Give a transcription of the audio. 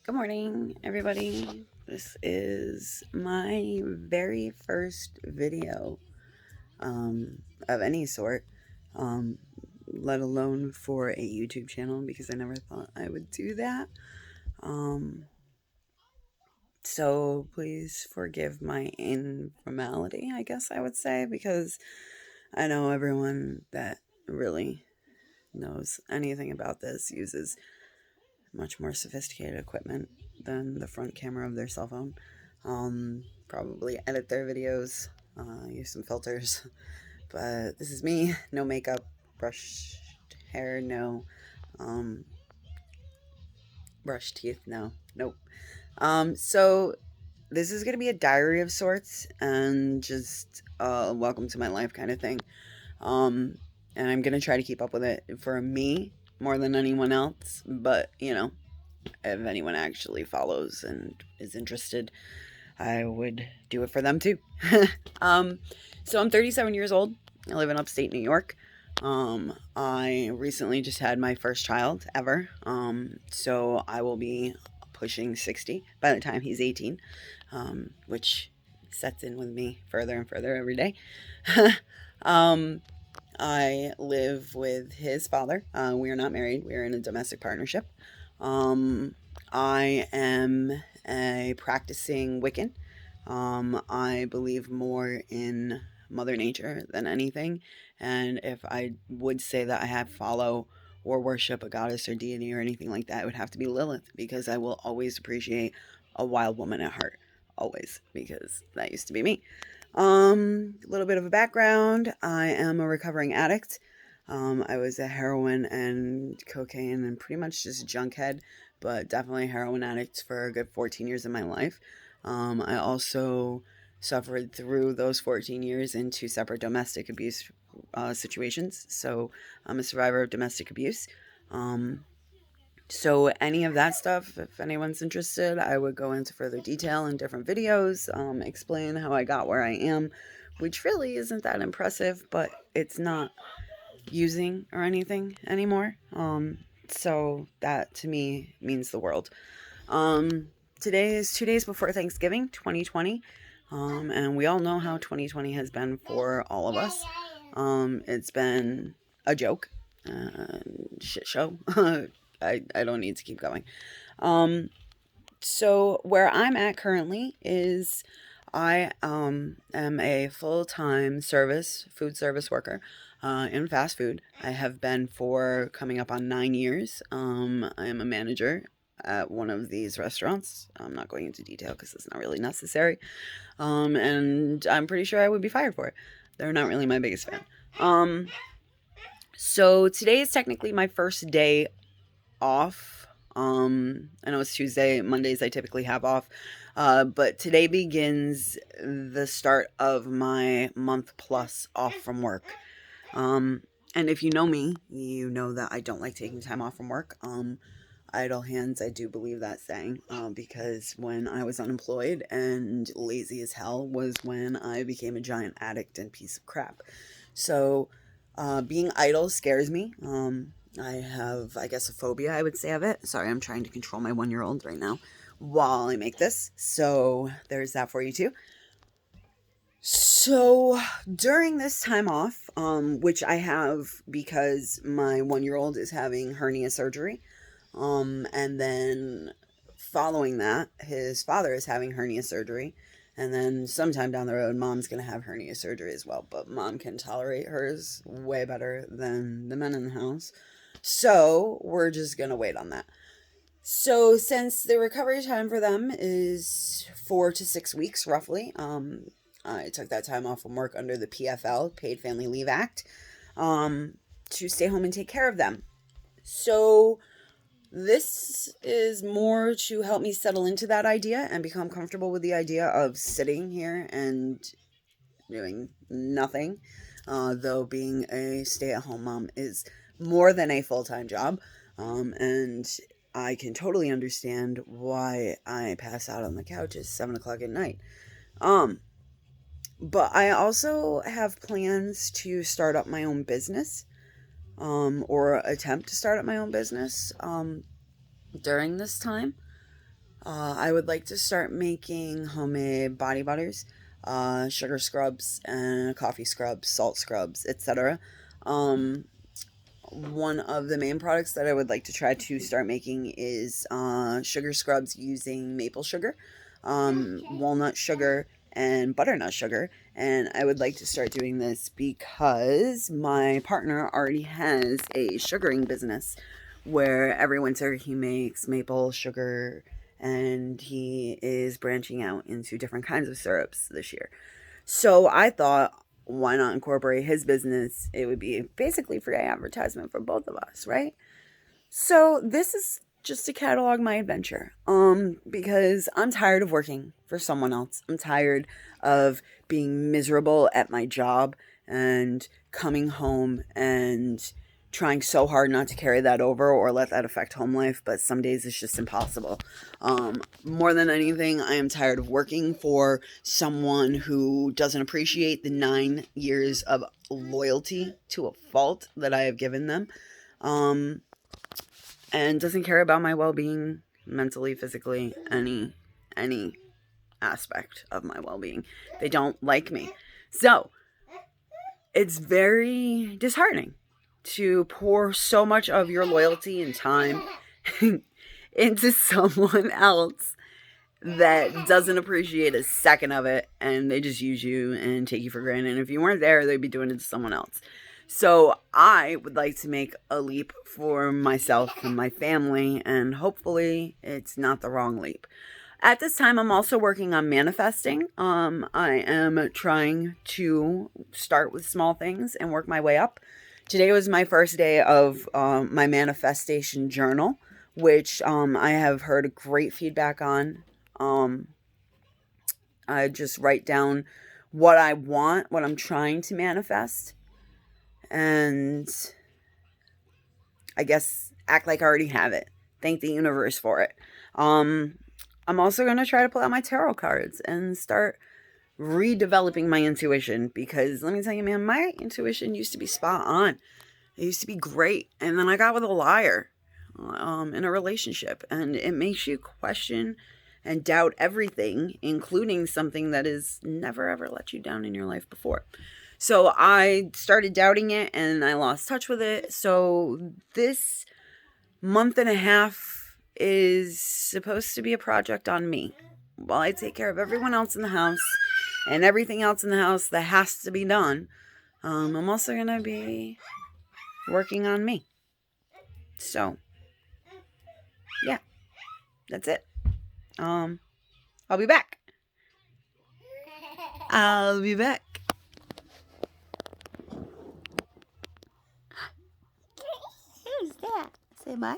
Good morning, everybody. This is my very first video of any sort, um, let alone for a YouTube channel, because I never thought I would do that. Um, so please forgive my informality, I guess I would say, because I know everyone that really knows anything about this uses much more sophisticated equipment than the front camera of their cell phone. Probably edit their videos, use some filters. But this is me, no makeup, brushed hair, no, um, brushed teeth, no, nope. So this is gonna be a diary of sorts, and just welcome to my life kind of thing. Um, and I'm gonna try to keep up with it for me more than anyone else. But if anyone actually follows and is interested, I would do it for them too. um, so I'm 37 years old. I live in upstate New York. I recently just had my first child ever. So I will be pushing 60 by the time he's 18, which sets in with me further and further every day. um, I live with his father. We are not married. We are in a domestic partnership. I am a practicing Wiccan. I believe more in Mother Nature than anything. And if I would say that I have follow or worship a goddess or deity or anything like that, it would have to be Lilith, because I will always appreciate a wild woman at heart. Always, because that used to be me. A little bit of a background. I am a recovering addict. I was a heroin and cocaine and pretty much just junkhead, but definitely a heroin addict for a good 14 years of my life. I also suffered through those 14 years in two separate domestic abuse situations. So I'm a survivor of domestic abuse. Um, so any of that stuff, if anyone's interested, I would go into further detail in different videos, explain how I got where I am, which really isn't that impressive, but it's not using or anything anymore. So that to me means the world. Um, Today is 2 days before Thanksgiving, 2020. And we all know how 2020 has been for all of us. It's been a joke, shit show. I don't need to keep going. So where I'm at currently is I am a full-time food service worker in fast food. I have been for coming up on 9 years. I am a manager at one of these restaurants. I'm not going into detail because it's not really necessary. And I'm pretty sure I would be fired for it. They're not really my biggest fan. So today is technically my first day off. I know it's Tuesday. Mondays I typically have off. But today begins the start of my month plus off from work. And if you know me, you know that I don't like taking time off from work. Idle hands, I do believe that saying, because when I was unemployed and lazy as hell was when I became a giant addict and piece of crap. So, being idle scares me. I have, I guess, a phobia, I would say, of it. Sorry, I'm trying to control my 1-year-old right now while I make this. So, there's that for you too. So, during this time off, which I have because my 1-year-old is having hernia surgery, and then following that, his father is having hernia surgery. And then sometime down the road, mom's going to have hernia surgery as well. But mom can tolerate hers way better than the men in the house. So we're just going to wait on that. So since the recovery time for them is 4 to 6 weeks, roughly, I took that time off from work under the PFL, Paid Family Leave Act, to stay home and take care of them. So this is more to help me settle into that idea and become comfortable with the idea of sitting here and doing nothing. Though being a stay-at-home mom is more than a full-time job. And I can totally understand why I pass out on the couch at 7 o'clock at night. But I also have plans to start up my own business. Or attempt to start up my own business during this time. I would like to start making homemade body butters, sugar scrubs, and coffee scrubs, salt scrubs, etc. Um, One of the main products that I would like to try to start making is sugar scrubs using maple sugar, walnut sugar, and butternut sugar. And I would like to start doing this because my partner already has a sugaring business where every winter he makes maple sugar and he is branching out into different kinds of syrups this year. So I thought, why not incorporate his business? It would be basically free advertisement for both of us, right? So this is just to catalog my adventure. Because I'm tired of working for someone else. I'm tired of being miserable at my job and coming home and trying so hard not to carry that over or let that affect home life, but some days it's just impossible. More than anything, I am tired of working for someone who doesn't appreciate the 9 years of loyalty to a fault that I have given them, and doesn't care about my well-being mentally, physically, any aspect of my well-being. They don't like me. So it's very disheartening to pour so much of your loyalty and time into someone else that doesn't appreciate a second of it, and they just use you and take you for granted. And if you weren't there, they'd be doing it to someone else. So I would like to make a leap for myself and my family, and hopefully it's not the wrong leap. At this time, I'm also working on manifesting. I am trying to start with small things and work my way up. Today was my first day of my manifestation journal, which I have heard great feedback on. I just write down what I want, what I'm trying to manifest, and I guess act like I already have it. Thank the universe for it. I'm also going to try to pull out my tarot cards and start redeveloping my intuition, because let me tell you, man, my intuition used to be spot on. It used to be great. And then I got with a liar in a relationship, and it makes you question and doubt everything, including something that has never ever let you down in your life before. So I started doubting it and I lost touch with it. So this month and a half is supposed to be a project on me, while I take care of everyone else in the house and everything else in the house that has to be done. I'm also going to be working on me. So, yeah, that's it. I'll be back. I'll be back. Who's that? Say bye.